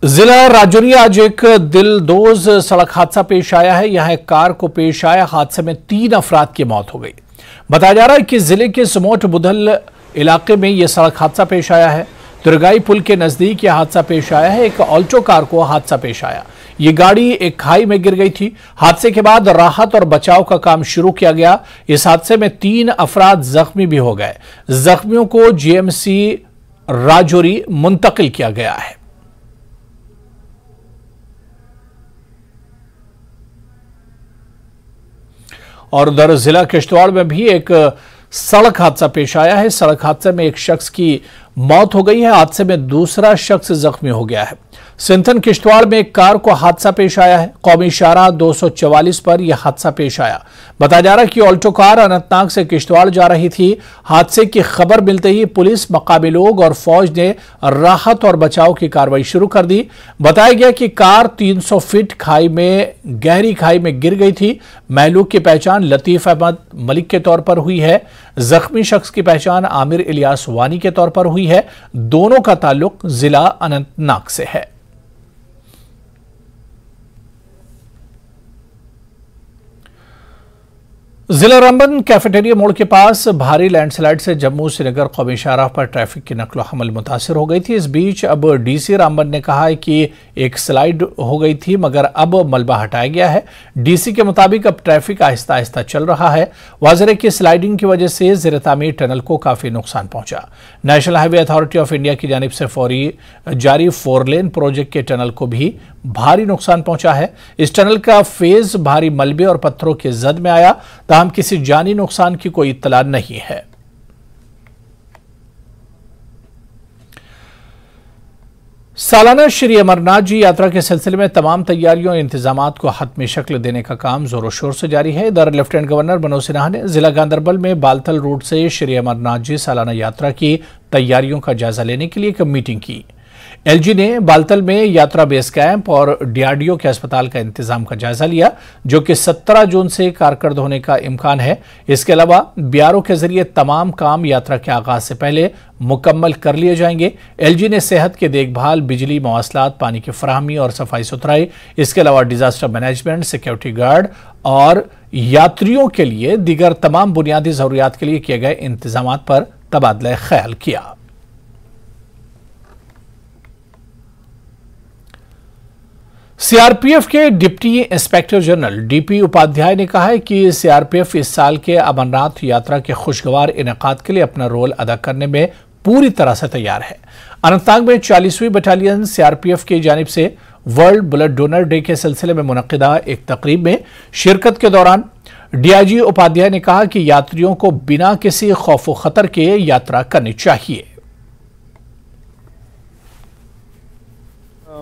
जिला राजौरी आज एक दिलदोज सड़क हादसा पेश आया है। यहां एक कार को पेश आया हादसे में 3 अफराद की मौत हो गई। बताया जा रहा है कि जिले के समोट बुधल इलाके में यह सड़क हादसा पेश आया है। दुर्गाई पुल के नजदीक यह हादसा पेश आया है। एक ऑल्टो कार को हादसा पेश आया। ये गाड़ी एक खाई में गिर गई थी। हादसे के बाद राहत और बचाव का काम शुरू किया गया। इस हादसे में 3 अफराद जख्मी भी हो गए। जख्मियों को जीएमसी राजौरी मुंतकिल किया गया है। और उधर जिला किश्तवाड़ में भी एक सड़क हादसा पेश आया है। सड़क हादसे में एक शख्स की मौत हो गई है। हादसे में दूसरा शख्स जख्मी हो गया है। सिंथन किश्तवाड़ में एक कार को हादसा पेश आया है। कौमी शाहराह 244 पर यह हादसा पेश आया। बताया जा रहा है कि ऑल्टो कार अनंतनाग से किश्तवाड़ जा रही थी। हादसे की खबर मिलते ही पुलिस, मकामी लोग और फौज ने राहत और बचाव की कार्रवाई शुरू कर दी। बताया गया कि कार 300 फीट गहरी खाई में गिर गई थी। महलूक की पहचान लतीफ अहमद मलिक के तौर पर हुई है। जख्मी शख्स की पहचान आमिर इलियास वानी के तौर पर हुई है। दोनों का ताल्लुक जिला अनंतनाग से है। जिला रामबन कैफेटेरिया मोड़ के पास भारी लैंडस्लाइड से जम्मू श्रीनगर कौमी शाहराह पर ट्रैफिक की नकलो हमल मुतासिर हो गई थी। इस बीच अब डीसी रामबन ने कहा है कि एक स्लाइड हो गई थी मगर अब मलबा हटाया गया है। डीसी के मुताबिक अब ट्रैफिक आहिस्ता आहिस्ता चल रहा है। वाज़ेह है कि स्लाइडिंग की वजह से ज़ेर तामीर टनल को काफी नुकसान पहुंचा। National highway authority of India की जानिब से फौरी जारी 4 लेन प्रोजेक्ट के टनल को भी भारी नुकसान पहुंचा है। इस टनल का फेज भारी मलबे और पत्थरों के जद में आया। ताहम किसी जानी नुकसान की कोई इत्तला नहीं है। सालाना श्री अमरनाथ जी यात्रा के सिलसिले में तमाम तैयारियों और इंतजामात को हतमी शक्ल देने का काम जोरों शोर से जारी है। इधर लेफ्टिनेंट गवर्नर मनोज सिन्हा ने जिला गांधरबल में बालतल रूट से श्री अमरनाथ जी सालाना यात्रा की तैयारियों का जायजा लेने के लिए एक मीटिंग की। एलजी ने बालतल में यात्रा बेस कैंप और डीआरडीओ के अस्पताल का इंतजाम का जायजा लिया, जो कि 17 जून से कारकर्द होने का इम्कान है। इसके अलावा बीआरओ के जरिए तमाम काम यात्रा के आगाज से पहले मुकम्मल कर लिए जाएंगे। एलजी ने सेहत के देखभाल, बिजली, मवासलात, पानी की फराहमी और सफाई सुथराई, इसके अलावा डिजास्टर मैनेजमेंट, सिक्योरिटी गार्ड और यात्रियों के लिए दीगर तमाम बुनियादी जरूरियात के लिए किए गए इंतजामात पर तबादला ख्याल किया। सीआरपीएफ के deputy inspector general DP Upadhyay ने कहा है कि सीआरपीएफ इस साल के अमरनाथ यात्रा के खुशगवार इनेकाद के लिए अपना रोल अदा करने में पूरी तरह से तैयार है। अनंतनाग में 40वीं बटालियन सीआरपीएफ की जानिब से वर्ल्ड ब्लड डोनर डे के सिलसिले में मुनक्किदा एक तकरीब में शिरकत के दौरान डीआईजी उपाध्याय ने कहा कि यात्रियों को बिना किसी खौफ खतर के यात्रा करनी चाहिए।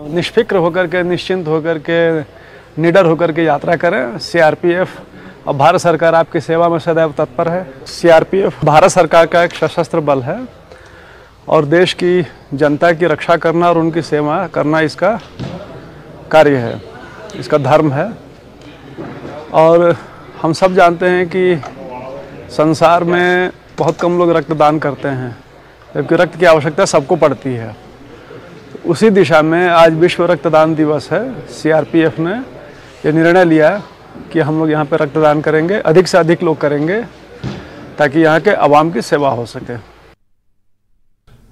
निष्फिक्र होकर के, निश्चिंत होकर के, निडर होकर के यात्रा करें। सीआरपीएफ और भारत सरकार आपकी सेवा में सदैव तत्पर है। सीआरपीएफ भारत सरकार का एक सशस्त्र बल है और देश की जनता की रक्षा करना और उनकी सेवा करना इसका कार्य है, इसका धर्म है। और हम सब जानते हैं कि संसार में बहुत कम लोग रक्तदान करते हैं, जबकि रक्त की आवश्यकता सबको पड़ती है। उसी दिशा में आज विश्व रक्तदान दिवस है। सीआरपीएफ ने यह निर्णय लिया कि हम लोग यहाँ पे रक्तदान करेंगे, अधिक से अधिक लोग करेंगे ताकि यहाँ के अवाम की सेवा हो सके।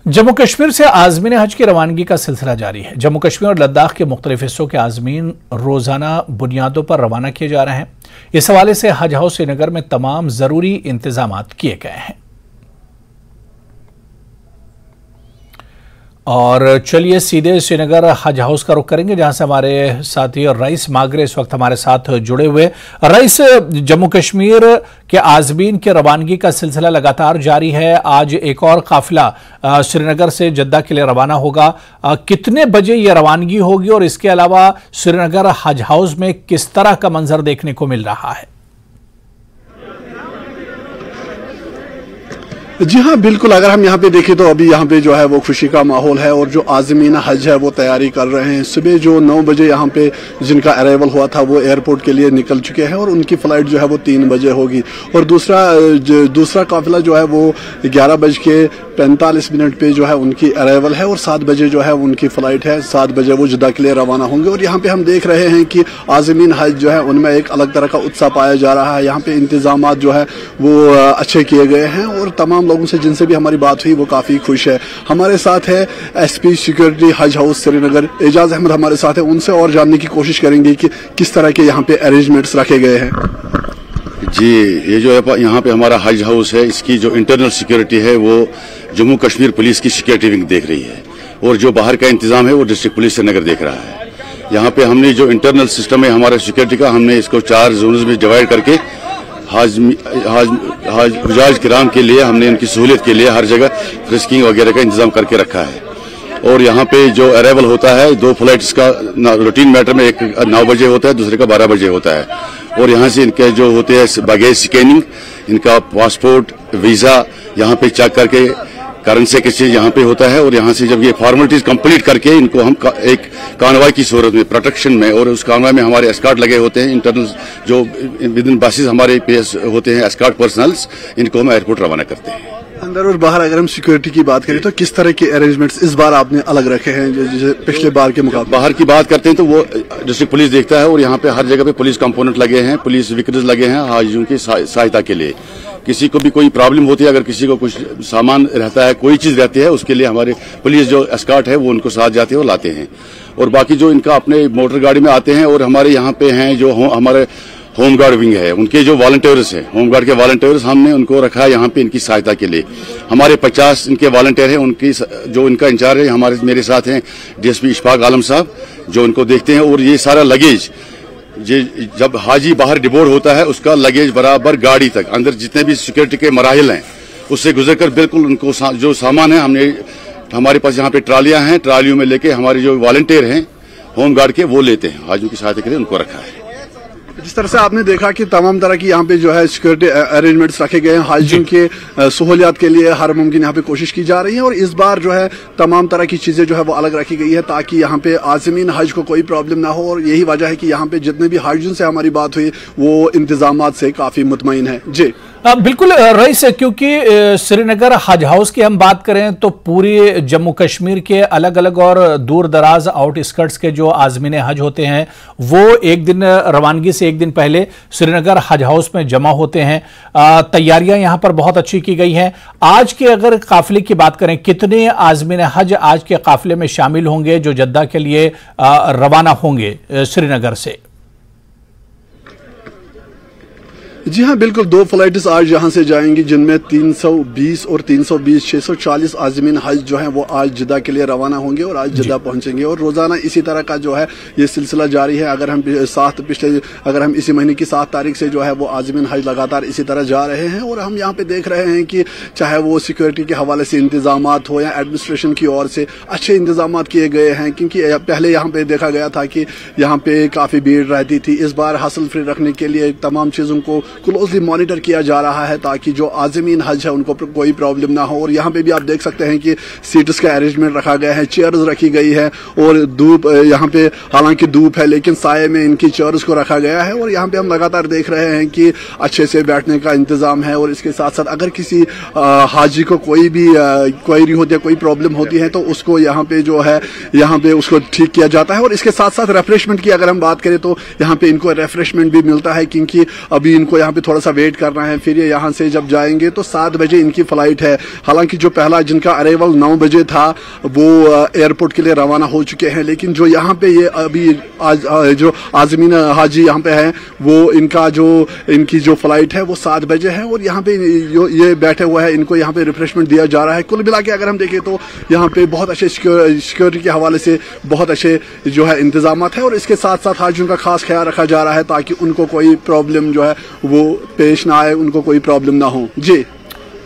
जम्मू कश्मीर से आज़मीन हज की रवानगी का सिलसिला जारी है। जम्मू कश्मीर और लद्दाख के मुख्तलिफ हिस्सों के आज़मीन रोजाना बुनियादों पर रवाना किए जा रहे हैं। इस हवाले से हज हाउस श्रीनगर में तमाम जरूरी इंतजामात किए गए हैं। और चलिए सीधे श्रीनगर हज हाउस का रुख करेंगे, जहां से हमारे साथी रईस मागरे इस वक्त हमारे साथ जुड़े हुए। रईस, जम्मू कश्मीर के आज़मीन के रवानगी का सिलसिला लगातार जारी है। आज एक और काफिला श्रीनगर से जद्दा के लिए रवाना होगा। कितने बजे ये रवानगी होगी और इसके अलावा श्रीनगर हज हाउस में किस तरह का मंजर देखने को मिल रहा है? जी हाँ, बिल्कुल। अगर हम यहाँ पे देखें तो अभी यहाँ पे जो है वो खुशी का माहौल है और जो आज़मीन हज है वो तैयारी कर रहे हैं। सुबह जो 9 बजे यहाँ पे जिनका अराइवल हुआ था वो एयरपोर्ट के लिए निकल चुके हैं और उनकी फ़्लाइट जो है वो 3 बजे होगी। और दूसरा काफिला जो है वो 11 बज के 45 मिनट पे जो है उनकी अराइवल है और 7 बजे जो है उनकी फ़्लाइट है। 7 बजे वो जिद्दा के लिए रवाना होंगे। और यहाँ पे हम देख रहे हैं कि आज़मीन हज जो है उनमें एक अलग तरह का उत्साह पाया जा रहा है। यहाँ पे इंतजामात जो है वो अच्छे किए गए हैं और तमाम लोगों से जिनसे भी हमारी बात हुई वो काफ़ी खुश है। हमारे साथ है SP सिक्योरिटी हज हाउस श्रीनगर एजाज अहमद हमारे साथ है। उनसे और जानने की कोशिश करेंगे कि किस तरह के यहाँ पे अरेंजमेंट्स रखे गए हैं। जी, ये जो है यहाँ पे हमारा हज हाउस है, इसकी जो इंटरनल सिक्योरिटी है वो जम्मू कश्मीर पुलिस की सिक्योरिटी विंग देख रही है और जो बाहर का इंतजाम है वो डिस्ट्रिक्ट पुलिस श्रीनगर देख रहा है। यहाँ पे हमने जो इंटरनल सिस्टम है हमारे सिक्योरिटी का, हमने इसको 4 जोन्स में डिवाइड करके हुजाज किराम के लिए हमने इनकी सहूलियत के लिए हर जगह फ्रिस्किंग वगैरह का इंतजाम करके रखा है। और यहाँ पे जो अराइवल होता है 2 फ्लाइट्स का रूटीन मैटर में, एक 9 बजे होता है, दूसरे का 12 बजे होता है। और यहाँ से इनके जो होते हैं बैगेज स्कैनिंग, इनका पासपोर्ट, वीजा यहाँ पे चेक करके करेंसी के चीज यहाँ पे होता है। और यहाँ से जब ये फॉर्मेलिटीज कंप्लीट करके इनको हम एक कानवाई की सूरत में प्रोटेक्शन में, और उस कानवाई में हमारे एस्कॉर्ट लगे होते हैं, इंटरनल जो विद इन बसेस हमारे पेश होते हैं एस्कॉर्ट पर्सनल्स, इनको हम एयरपोर्ट रवाना करते हैं। अंदर और बाहर अगर हम सिक्योरिटी की बात करें तो किस तरह के अरेंजमेंट्स इस बार आपने अलग रखे हैं जैसे पिछले बार के मुकाबले? बाहर की बात करते हैं तो वो डिस्ट्रिक्ट पुलिस देखता है और यहाँ पे हर जगह पे पुलिस कंपोनेंट लगे हैं, पुलिस व्हीकल्स लगे हैं हाजियों की सहायता के लिए। किसी को भी कोई प्रॉब्लम होती है, अगर किसी को कुछ सामान रहता है, कोई चीज रहती है, उसके लिए हमारे पुलिस जो एस्कॉर्ट है वो उनको साथ जाते हैं और लाते हैं। और बाकी जो इनका अपने मोटर गाड़ी में आते हैं और हमारे यहाँ पे हैं जो हमारे होम गार्ड विंग है, उनके जो वॉलंटियर्स हैं, होम गार्ड के वॉलंटियर्स हमने उनको रखा है यहाँ पे इनकी सहायता के लिए। हमारे 50 इनके वॉलंटियर हैं, उनकी जो इनका इंचार्ज है हमारे मेरे साथ हैं DSP इशफाक आलम साहब, जो उनको देखते हैं। और ये सारा लगेज जब हाजी बाहर डिबोर्ड होता है उसका लगेज बराबर गाड़ी तक अंदर जितने भी सिक्योरिटी के मराहिल हैं उससे गुजरकर बिल्कुल उनको जो सामान है हमारे पास यहाँ पे ट्रालियां हैं, ट्रालियों में लेके हमारे जो वॉलंटियर हैं होम गार्ड के वो लेते हैं, हाजियों की सहायता के लिए उनको रखा है। जिस तरह से आपने देखा कि तमाम तरह की यहाँ पे जो है सिक्योरिटी अरेंजमेंट्स रखे गए हैं, हाजियों के सहूलियात के लिए हर मुमकिन यहाँ पे कोशिश की जा रही है। और इस बार जो है तमाम तरह की चीजें जो है वो अलग रखी गई है ताकि यहाँ पे आज़मीन हज को कोई प्रॉब्लम ना हो। और यही वजह है कि यहाँ पे जितने भी हाजियों से हमारी बात हुई वो इंतजामात से काफी मुतमईन है। जी बिल्कुल रईस, क्योंकि श्रीनगर हज हाउस की हम बात करें तो पूरी जम्मू कश्मीर के अलग अलग और दूर दराज आउटस्कर्ट्स के जो आज़मीन हज होते हैं वो एक दिन रवानगी से एक दिन पहले श्रीनगर हज हाउस में जमा होते हैं। तैयारियां यहां पर बहुत अच्छी की गई हैं। आज के अगर काफिले की बात करें, कितने आज़मीन हज आज के काफिले में शामिल होंगे जो जद्दा के लिए रवाना होंगे श्रीनगर से? जी हाँ, बिल्कुल 2 फ्लाइट्स आज यहाँ से जाएंगी जिनमें 320 और 320 640 आज़मीन हज जो है वो आज जिद्दा के लिए रवाना होंगे और आज जिद्दा पहुंचेंगे। और रोजाना इसी तरह का जो है ये सिलसिला जारी है। अगर हम इसी महीने की 7 तारीख से जो है वो आज़मीन हज लगातार इसी तरह जा रहे हैं। और हम यहाँ पे देख रहे हैं कि चाहे वो सिक्योरिटी के हवाले से इंतजामात हो या एडमिनिस्ट्रेशन की ओर से अच्छे इंतजामात किए गए हैं, क्योंकि पहले यहाँ पे देखा गया था कि यहाँ पे काफी भीड़ रहती थी। इस बार हासिल फ्री रखने के लिए तमाम चीजों को क्लोजली मॉनिटर किया जा रहा है ताकि जो आज़मीन हज है उनको कोई प्रॉब्लम ना हो। और यहाँ पे भी आप देख सकते हैं कि सीट्स का अरेंजमेंट रखा गया है, चेयर्स रखी गई है और धूप यहाँ पे हालांकि धूप है लेकिन साये में इनकी चेयर्स को रखा गया है। और यहाँ पे हम लगातार देख रहे हैं कि अच्छे से बैठने का इंतजाम है। और इसके साथ साथ अगर किसी हाजी को कोई भी क्वेरी होती है, कोई प्रॉब्लम होती है तो उसको यहाँ पे जो है यहाँ पे उसको ठीक किया जाता है। और इसके साथ साथ रिफ्रेशमेंट की अगर हम बात करें तो यहाँ पे इनको रिफ्रेशमेंट भी मिलता है, क्योंकि अभी इनको यहाँ पे थोड़ा सा वेट करना है। फिर ये यहाँ से जब जाएंगे तो 7 बजे इनकी फ्लाइट है। हालांकि जो पहला जिनका अराइवल 9 बजे था वो एयरपोर्ट के लिए रवाना हो चुके हैं, लेकिन जो यहाँ पे ये अभी आज जो आज़मीन हाजी यहाँ पे है वो इनकी जो फ्लाइट है वो 7 बजे है। और यहाँ पे ये बैठे हुए हैं, इनको यहाँ पे रिफ्रेशमेंट दिया जा रहा है। कुल मिला के अगर हम देखें तो यहाँ पे बहुत अच्छे सिक्योरिटी के हवाले से बहुत अच्छे जो है इंतजाम है। और इसके साथ साथ हाजियों का खास ख्याल रखा जा रहा है ताकि उनको कोई प्रॉब्लम जो है वो पेश ना आए, उनको कोई प्रॉब्लम ना हो। जी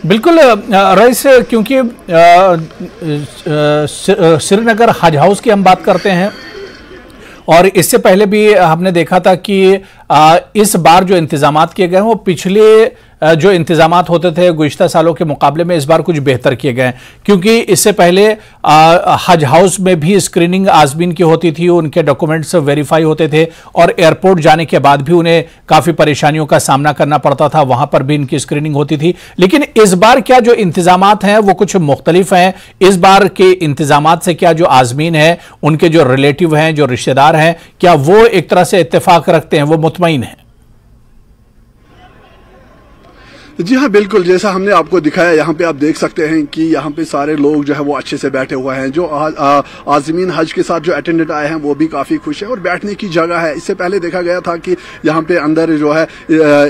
बिल्कुल रईस, क्योंकि श्रीनगर हज हाउस की हम बात करते हैं और इससे पहले भी हमने देखा था कि इस बार जो इंतजामात किए गए हैं वो पिछले जो इंतजामात होते थे गुज़िश्ता सालों के मुकाबले में इस बार कुछ बेहतर किए गए हैं, क्योंकि इससे पहले हज हाउस में भी स्क्रीनिंग आज़मीन की होती थी, उनके डॉक्यूमेंट्स वेरीफाई होते थे और एयरपोर्ट जाने के बाद भी उन्हें काफ़ी परेशानियों का सामना करना पड़ता था, वहां पर भी इनकी स्क्रीनिंग होती थी। लेकिन इस बार क्या जो इंतजामात हैं वो कुछ मुख्तलिफ हैं? इस बार के इंतजामात से क्या जो आज़मीन है, उनके जो रिलेटिव हैं, जो रिश्तेदार हैं, क्या वो एक तरह से इत्तेफाक रखते हैं, वो मुतमईन हैं? जी हाँ, बिल्कुल। जैसा हमने आपको दिखाया, यहाँ पे आप देख सकते हैं कि यहाँ पे सारे लोग जो है वो अच्छे से बैठे हुए हैं। जो आज़मीन हज के साथ जो अटेंडेंट आए हैं वो भी काफ़ी खुश है और बैठने की जगह है। इससे पहले देखा गया था कि यहाँ पे अंदर जो है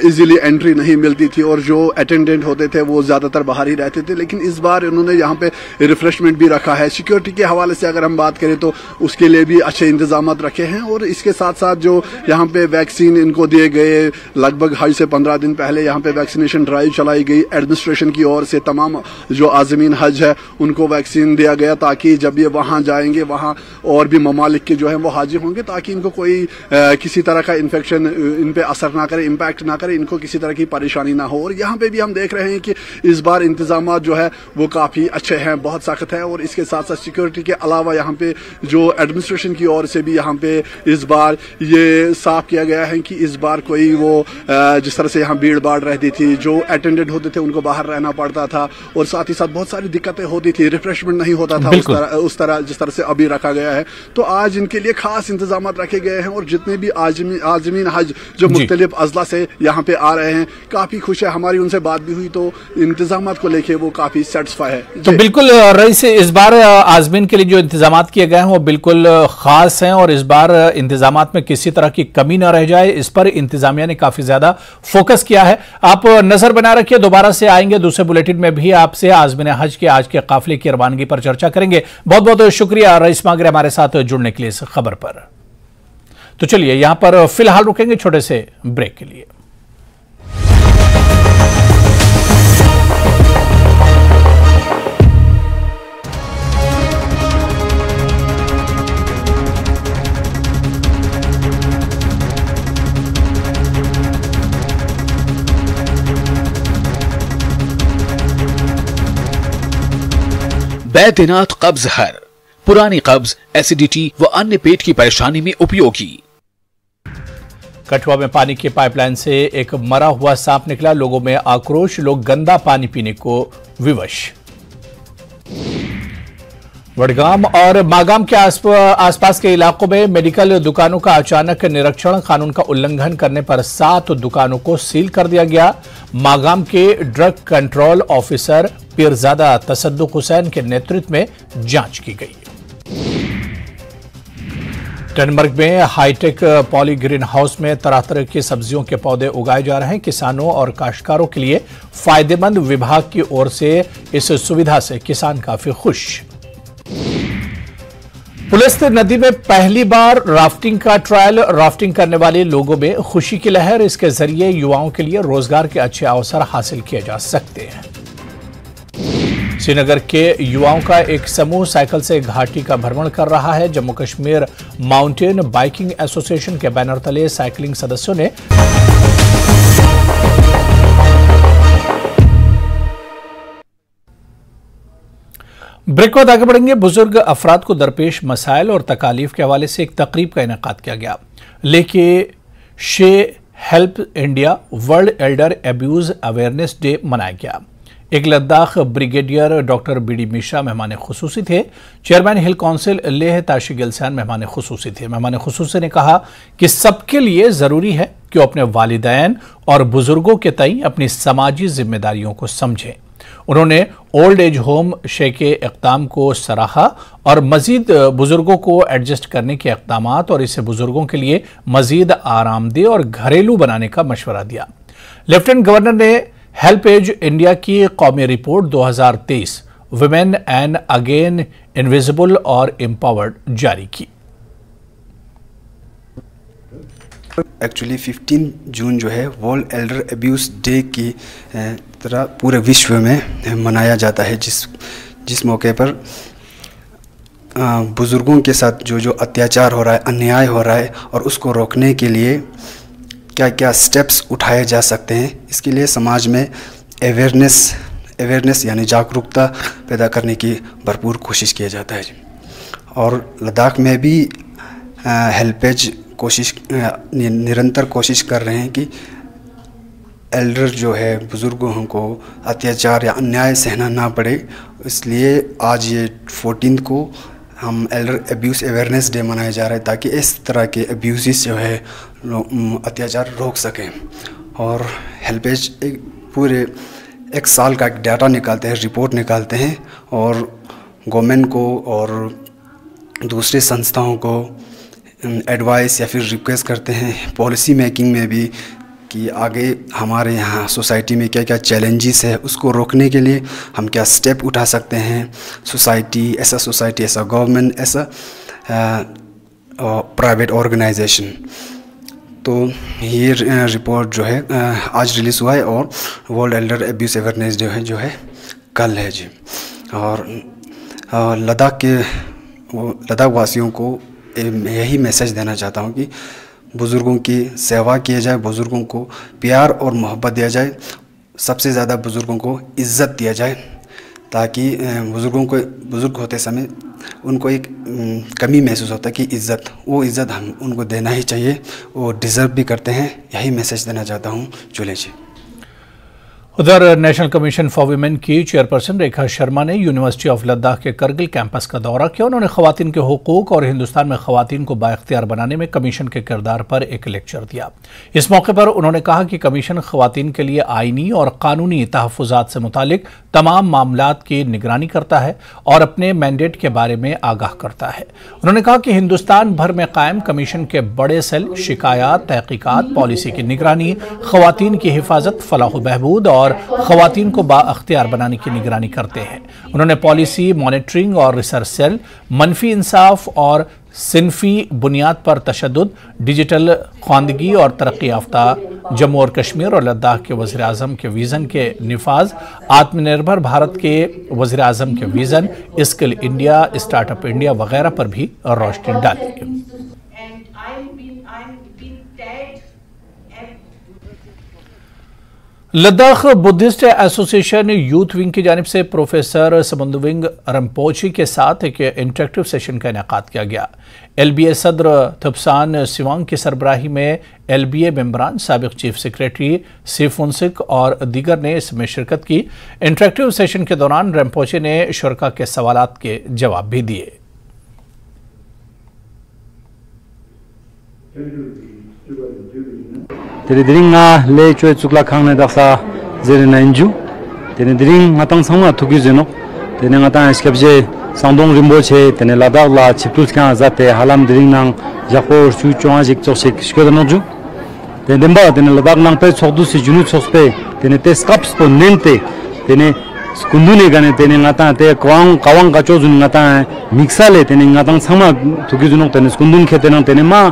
इजीली एंट्री नहीं मिलती थी और जो अटेंडेंट होते थे वो ज़्यादातर बाहर ही रहते थे, लेकिन इस बार उन्होंने यहाँ पे रिफ्रेशमेंट भी रखा है। सिक्योरिटी के हवाले से अगर हम बात करें तो उसके लिए भी अच्छे इंतजाम रखे हैं और इसके साथ साथ जो यहाँ पे वैक्सीन इनको दिए गए, लगभग हज से 15 दिन पहले यहाँ पे वैक्सीनेशन ड्राइव चलाई गई एडमिनिस्ट्रेशन की ओर से। तमाम जो आज़मीन हज है उनको वैक्सीन दिया गया ताकि जब ये वहां जाएंगे, वहां और भी ममालिक के जो है वो हाजिर होंगे, ताकि इनको कोई किसी तरह का इन्फेक्शन इन पे असर ना करे, इम्पैक्ट ना करे, इनको किसी तरह की परेशानी ना हो। और यहाँ पे भी हम देख रहे हैं कि इस बार इंतजाम जो है वो काफ़ी अच्छे हैं, बहुत सख्त है। और इसके साथ साथ सिक्योरिटी के अलावा यहाँ पे जो एडमिनिस्ट्रेशन की ओर से भी यहाँ पे इस बार ये साफ किया गया है कि इस बार कोई वो जिस तरह से यहाँ भीड़ भाड़ रहती थी, जो अटेंडेंट होते थे उनको बाहर रहना पड़ता था और साथ ही साथ बहुत सारी दिक्कतें होती थी, रिफ्रेशमेंट नहीं होता था उस तरह जिस तरह से अभी रखा गया है। तो आज इनके लिए खास इंतजाम रखे गए हैं और जितने भी आज़मीन हज जो मुख्तलिफ अजला से यहाँ पे आ रहे हैं काफी खुश है। हमारी उनसे बात भी हुई तो इंतजाम को लेके वो काफी सेटिस्फाई है। तो बिल्कुल रईस, इस बार आज़मीन के लिए जो इंतजाम किए गए हैं वो बिल्कुल खास हैं और इस बार इंतजाम में किसी तरह की कमी न रह जाए, इस पर इंतजामिया ने काफी ज्यादा फोकस किया है। आप नजर बना रखिए, दोबारा से आएंगे दूसरे बुलेटिन में भी आपसे आज़मीन हज के आज के काफिले की रवानगी पर चर्चा करेंगे। बहुत बहुत शुक्रिया रईस मांगरे हमारे साथ जुड़ने के लिए इस खबर पर। तो चलिए यहां पर फिलहाल रुकेंगे छोटे से ब्रेक के लिए। बैद्यनाथ कब्ज हर, पुरानी कब्ज, एसिडिटी व अन्य पेट की परेशानी में उपयोगी। कठुआ में पानी की पाइपलाइन से एक मरा हुआ सांप निकला, लोगों में आक्रोश, लोग गंदा पानी पीने को विवश। वडगाम और मागाम के आसपास के इलाकों में मेडिकल दुकानों का अचानक निरीक्षण, कानून का उल्लंघन करने पर 7 दुकानों को सील कर दिया गया। मागाम के drug control officer Peerzada Tasaduq Hussain के नेतृत्व में जांच की गई। टनमर्ग में हाईटेक पॉली ग्रीन हाउस में तरह तरह की सब्जियों के पौधे उगाए जा रहे हैं। किसानों और काश्तकारों के लिए फायदेमंद, विभाग की ओर से इस सुविधा से किसान काफी खुश। पुलिस नदी में पहली बार राफ्टिंग का ट्रायल, राफ्टिंग करने वाले लोगों में खुशी की लहर। इसके जरिए युवाओं के लिए रोजगार के अच्छे अवसर हासिल किए जा सकते हैं। श्रीनगर के युवाओं का एक समूह साइकिल से घाटी का भ्रमण कर रहा है। Jammu Kashmir mountain biking association के बैनर तले साइकिलिंग सदस्यों ने ब्रेक को आगे बढ़ेंगे। बुजुर्ग अफराद को दरपेश मसाइल और तकालीफ के हवाले से एक तकरीब का इनेकाद किया गया। लेके शे help India world elder abuse awareness day मनाया गया। एक Ladakh brigadier doctor B D Mishra मेहमान खुसूसी थे। Chairman hill council Leh Tashi Gyalson मेहमान खुसूसी थे। मेहमान खुसूसी ने कहा कि सबके लिए ज़रूरी है कि वो अपने वालिदैन और बुजुर्गों के तई अपनी समाजी जिम्मेदारियों को समझें। उन्होंने ओल्ड एज होम शे के इक़दाम को सराहा और मजीद बुजुर्गों को एडजस्ट करने के इक़दामात और इससे बुजुर्गों के लिए मजीद आरामदेह और घरेलू बनाने का मशवरा दिया। लेफ्टिनेंट गवर्नर ने हेल्प एज इंडिया की कौमी report 2023 women and again invisible और एम्पावर्ड जारी की। एक्चुअली 15 जून जो है वर्ल्ड एल्डर एब्यूज डे की तरह पूरे विश्व में मनाया जाता है, जिस मौके पर बुज़ुर्गों के साथ जो अत्याचार हो रहा है, अन्याय हो रहा है और उसको रोकने के लिए क्या क्या स्टेप्स उठाए जा सकते हैं, इसके लिए समाज में अवेयरनेस यानी जागरूकता पैदा करने की भरपूर कोशिश किया जाता है जी। और लद्दाख में भी हेल्पेज निरंतर कोशिश कर रहे हैं कि एल्डर जो है बुज़ुर्गों को अत्याचार या अन्याय सहना ना पड़े। इसलिए आज ये 14 को हम एल्डर अब्यूज़ अवेयरनेस डे मनाया जा रहा है ताकि इस तरह के अब्यूज़ जो है अत्याचार रोक सकें। और हेल्पेज पूरे एक साल का एक डाटा निकालते हैं, रिपोर्ट निकालते हैं और गवर्नमेंट को और दूसरे संस्थाओं को एडवाइस या फिर रिक्वेस्ट करते हैं पॉलिसी मेकिंग में भी कि आगे हमारे यहाँ सोसाइटी में क्या क्या चैलेंजेस है, उसको रोकने के लिए हम क्या स्टेप उठा सकते हैं। सोसाइटी, ऐसा गवर्नमेंट, ऐसा प्राइवेट ऑर्गेनाइजेशन। तो ये रिपोर्ट जो है आज रिलीज़ हुआ है और world Elder abuse awareness day जो है कल है जी। और लद्दाख वासियों को यही मैसेज देना चाहता हूँ कि बुज़ुर्गों की सेवा किया जाए, बुज़ुर्गों को प्यार और मोहब्बत दिया जाए, सबसे ज़्यादा बुज़ुर्गों को इज़्ज़त दिया जाए ताकि बुज़ुर्ग होते समय उनको एक कमी महसूस होता है कि वो इज़्ज़त हम उनको देना ही चाहिए, वो डिज़र्व भी करते हैं। यही मैसेज देना चाहता हूँ जुले जी। उधर नेशनल कमीशन फॉर वीमेन की चेयरपर्सन रेखा शर्मा ने यूनिवर्सिटी ऑफ लद्दाख के करगिल कैंपस का दौरा किया। उन्होंने खवातीन के हुकूक और हिंदुस्तान में खवातीन को बाइख्तियार बनाने में कमीशन के किरदार पर एक लेक्चर दिया। इस मौके पर उन्होंने कहा कि कमीशन खवातीन के लिए आईनी और कानूनी तहफ़्फ़ुज़ात से मुतालिक तमाम मामलात की निगरानी करता है और अपने मैंडेट के बारे में आगाह करता है। उन्होंने कहा कि हिंदुस्तान भर में कायम कमीशन के बड़े सेल शिकायत, तहकीकात, पॉलिसी की निगरानी, खवातीन की हिफाजत, फलाह बहबूद और खवातीन को बाअख्तियार बनाने की निगरानी करते हैं। उन्होंने पॉलिसी मॉनिटरिंग और रिसर्च सेल, मनफी इंसाफ और सिनफी बुनियाद पर तशद्दुद, डिजिटल ख्वांदगी और तरक्की याफ्ता जम्मू और कश्मीर और लद्दाख के वज़ीर आज़म के विज़न के निफाज, आत्मनिर्भर भारत के वज़ीर आज़म के vision, skill India, startup India वगैरह पर भी रोशनी डाली। Ladakh Buddhist association youth wing की जानिब से प्रोफेसर समुंदविंग रंपोची के साथ एक इंटरेक्टिव सेशन का इनेकाद किया गया। LBA सदर थुपसान सिवांग की सरबराही में LBA मेंबरान, साबिक चीफ सेक्रेटरी सीफुनसिक और दीगर ने इसमें शिरकत की। इंटरेक्टिव सेशन के दौरान रंपोची ने शुरका के सवालात के जवाब भी दिए। Teri dring nga le choi chukla khang ne daksa zere na inju teni dring ngatang sangma thugi jeno teni ngata skepje sangdong rimbo che teni ladakh la chiptus kha zate halam dring nang jakor chu chwa jik choksik shkodano ju teni demba teni ladakh nang pe chokdu si junu chokspe teni te skaps po nente teni skundune gane teni ngata te kawang ka chojun ngata mixale teni ngatang sangma thugi jeno teni skundun khetena teni ma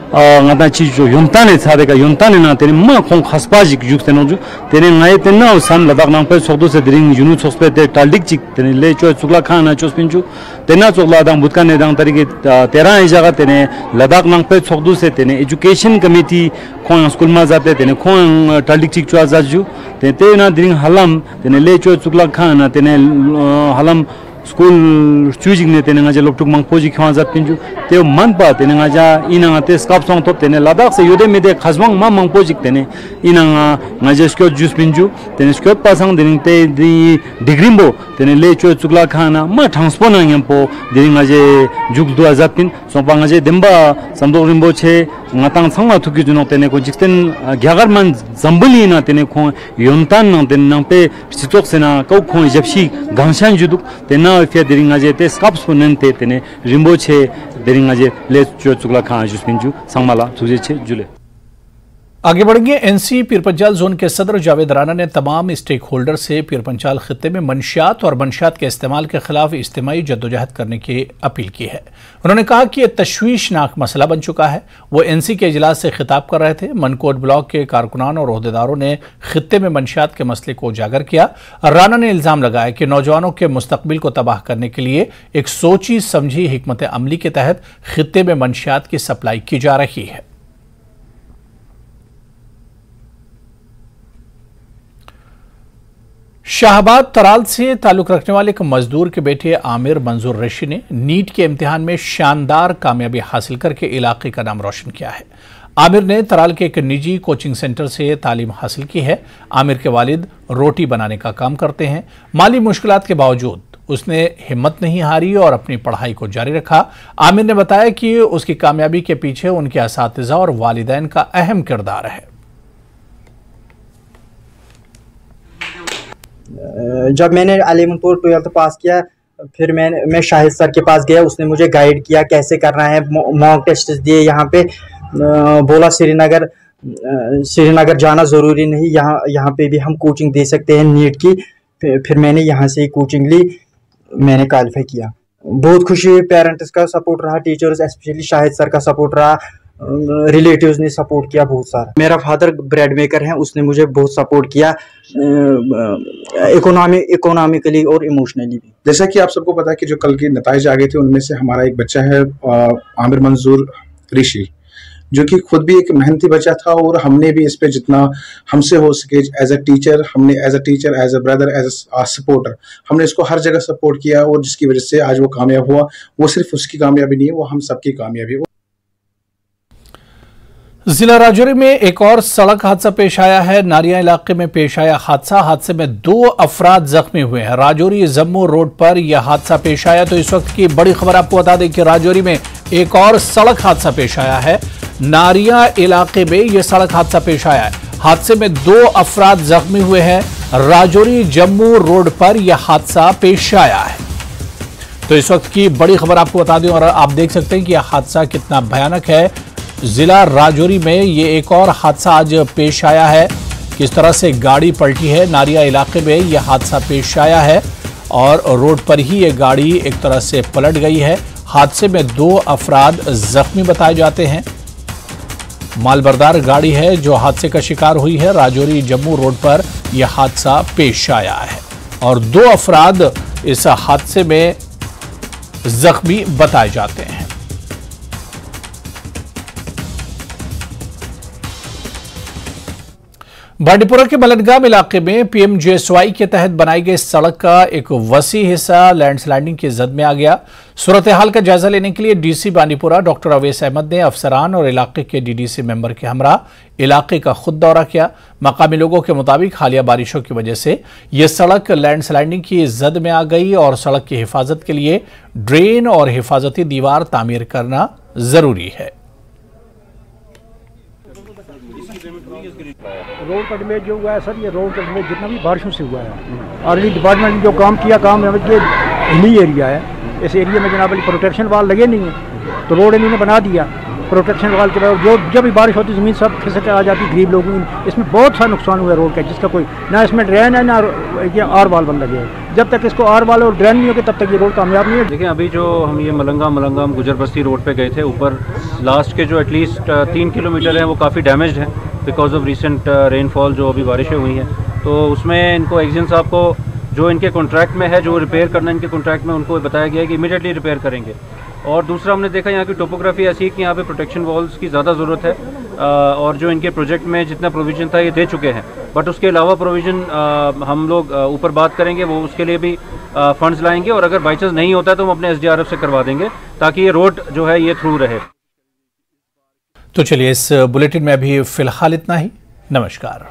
ngata chi jo yontane chade ka yontane na teni ma khong khaspa jik juk teno ju teni ngai tenna san ladak nang pe sokdo se dring junu chokspe te taldik chik teni le choi chukla khana chospin ju tena chokla dang butkan ne dang tarike 13 jaga teni ladak nang pe sokdo se teni education committee khong school ma jate teni khong taldik chik chwa jaju te na dring halam teni le choi chukla khana teni halam school choosing ne tene ngaja loktuk mangpoji khwa jat pinju te manpa tene ngaja ina ngate skap song top tene ladak se yode mede khazwang ma mangpoji tene ina ngaja skot jus pinju tene skot pasang dening te di digrimbo tene le cho chukla khana ma transpona ngempo dening ngaje juk 2000 pin sompa ngaje demba samdo rimbo che ngatang sangma thuki juno tene ko jikten gyagar man zambuli na tene kho yontan na den nang pe sitok sena ko kho japsi gangshan juduk tena fe deringaje te skaps ponente tene rimboche deringaje le chukla kha juspinju sangmala thujeche jule। आगे बढ़ेंगे। NC पीरपंचाल zone के सदर जावेद राणा ने तमाम stake holder से पीरपंचाल खित्ते में मंशियात और मंशियात के इस्तेमाल के खिलाफ इज्तिमाई जद्दोजहद करने की अपील की है। उन्होंने कहा कि यह तशवीशनाक मसला बन चुका है। वो एनसी के इजलास से खिताब कर रहे थे। मनकोट ब्लॉक के कारकुनान और ओहदेदारों ने खित्ते में मंशियात के मसले को उजागर किया। राणा ने इल्जाम लगाया कि नौजवानों के मुस्तकबिल को तबाह करने के लिए एक सोची समझी हिकमत अमली के तहत खित्ते में मंशियात की सप्लाई की जा रही है। शाहबाद तराल से ताल्लुक रखने वाले एक मजदूर के बेटे आमिर मंजूर रशी ने नीट के इम्तिहान में शानदार कामयाबी हासिल करके इलाके का नाम रोशन किया है। आमिर ने तराल के एक निजी कोचिंग सेंटर से तालीम हासिल की है। आमिर के वालिद रोटी बनाने का काम करते हैं। माली मुश्किलात के बावजूद उसने हिम्मत नहीं हारी और अपनी पढ़ाई को जारी रखा। आमिर ने बताया कि उसकी कामयाबी के पीछे उनके असातिज़ा और वालिदैन का अहम किरदार है। जब मैंने 11th और 12th पास किया, फिर मैं शाहिद सर के पास गया। उसने मुझे गाइड किया कैसे करना है। मॉक टेस्ट दिए यहाँ पे। बोला श्रीनगर जाना ज़रूरी नहीं, यहाँ पे भी हम कोचिंग दे सकते हैं नीट की। फिर मैंने यहाँ से ही कोचिंग ली, मैंने क्वालिफाई किया। बहुत खुशी हुई। पेरेंट्स का सपोर्ट रहा, टीचर्स स्पेशली शाहिद सर का सपोर्ट रहा, रिलेटिव्स ने सपोर्ट किया बहुत सारा। मेरा फादर ब्रेड मेकर है, उसने मुझे बहुत सपोर्ट किया इकोनॉमिकली और इमोशनली भी। जैसा कि आप सबको पता है कि जो कल के नताइज आ गए थे, उनमें से हमारा एक बच्चा है आमिर मंजूर ऋषि, जो कि खुद भी एक मेहनती बच्चा था। और हमने भी इस पे जितना हमसे हो सके as a teacher, as a brother, as a supporter, हमने इसको हर जगह सपोर्ट किया। और जिसकी वजह से आज वो कामयाब हुआ। वो सिर्फ उसकी कामयाबी नहीं है, वो हम सबकी कामयाबी है। जिला राजौरी में एक और सड़क हादसा पेश आया है। नारिया इलाके में पेश आया हादसे में 2 अफराद जख्मी हुए हैं। राजौरी जम्मू रोड पर यह हादसा पेश आया। तो इस वक्त की बड़ी खबर आपको बता दें कि राजौरी में एक और सड़क हादसा पेश आया है। नारिया इलाके में यह सड़क हादसा पेश आया है। हादसे में 2 अफराद जख्मी हुए हैं। राजौरी जम्मू रोड पर यह हादसा पेश आया है। तो इस वक्त की बड़ी खबर आपको बता दें और आप देख सकते हैं कि यह हादसा कितना भयानक है। जिला राजौरी में ये एक और हादसा आज पेश आया है। किस तरह से गाड़ी पलटी है। नारिया इलाके में यह हादसा पेश आया है और रोड पर ही ये गाड़ी एक तरह से पलट गई है। हादसे में 2 अफराद जख्मी बताए जाते हैं। मालबरदार गाड़ी है जो हादसे का शिकार हुई है। राजौरी जम्मू रोड पर यह हादसा पेश आया है और 2 अफराद इस हादसे में जख्मी बताए जाते हैं। बांडीपुरा के मलनगाम इलाके में पीएमजीएसवाई के तहत बनाई गई सड़क का एक वसी हिस्सा लैंडस्लाइडिंग की जद में आ गया। सूरत हाल का जायजा लेने के लिए डीसी बांडीपुरा डॉक्टर अवैस अहमद ने अफसरान और इलाके के डीडीसी मेंबर के हमरा इलाके का खुद दौरा किया। मकामी लोगों के मुताबिक हालिया बारिशों की वजह से यह सड़क लैंडस्लाइडिंग की जद में आ गई और सड़क की हिफाजत के लिए ड्रेन और हिफाजती दीवार तामीर करना जरूरी है। रोड का डैमेज जो हुआ है सर, ये रोड का डैमेज जितना भी बारिशों से हुआ है। ऑलरेडी डिपार्टमेंट ने जो काम किया, काम ये हिली एरिया है। इस एरिया में जनाब प्रोटेक्शन वाल लगे नहीं है, तो रोड इन्होंने बना दिया। प्रोटेक्शन वाल के बाद जो जब भी बारिश होती ज़मीन सब खिसक आ जाती, गरीब लोगों को इसमें बहुत सा नुकसान हुआ है रोड का, जिसका कोई ना इसमें ड्रेन है ना आर वाल बन लगे हैं। जब तक इसको आर वाल और ड्रेन नहीं होगी तब तक ये रोड कामयाब नहीं है। देखिए अभी जो हम ये मलंगाम गुजरबस्ती रोड पे गए थे, ऊपर लास्ट के जो एटलीस्ट 3 किलोमीटर हैं वो काफ़ी डैमेज्ड हैं बिकॉज ऑफ रिसेंट रेनफॉल, जो अभी बारिशें हुई हैं। तो उसमें इनको एक्जिन साहब को जो इनके कॉन्ट्रैक्ट में है, जो रिपेयर करना इनके कॉन्ट्रैक्ट में, उनको बताया गया है कि इमीडिएटली रिपेयर करेंगे। और दूसरा हमने देखा यहाँ की टोपोग्राफी ऐसी है कि यहाँ पे प्रोटेक्शन वॉल्स की ज़्यादा ज़रूरत है। और जो इनके प्रोजेक्ट में जितना प्रोविज़न था ये दे चुके हैं, बट उसके अलावा प्रोविज़न हम लोग ऊपर बात करेंगे, वो उसके लिए भी फंड्स लाएंगे। और अगर बाई चांस नहीं होता है तो हम अपने SDRF से करवा देंगे ताकि ये रोड जो है ये थ्रू रहे। तो चलिए इस बुलेटिन में अभी फिलहाल इतना ही। नमस्कार।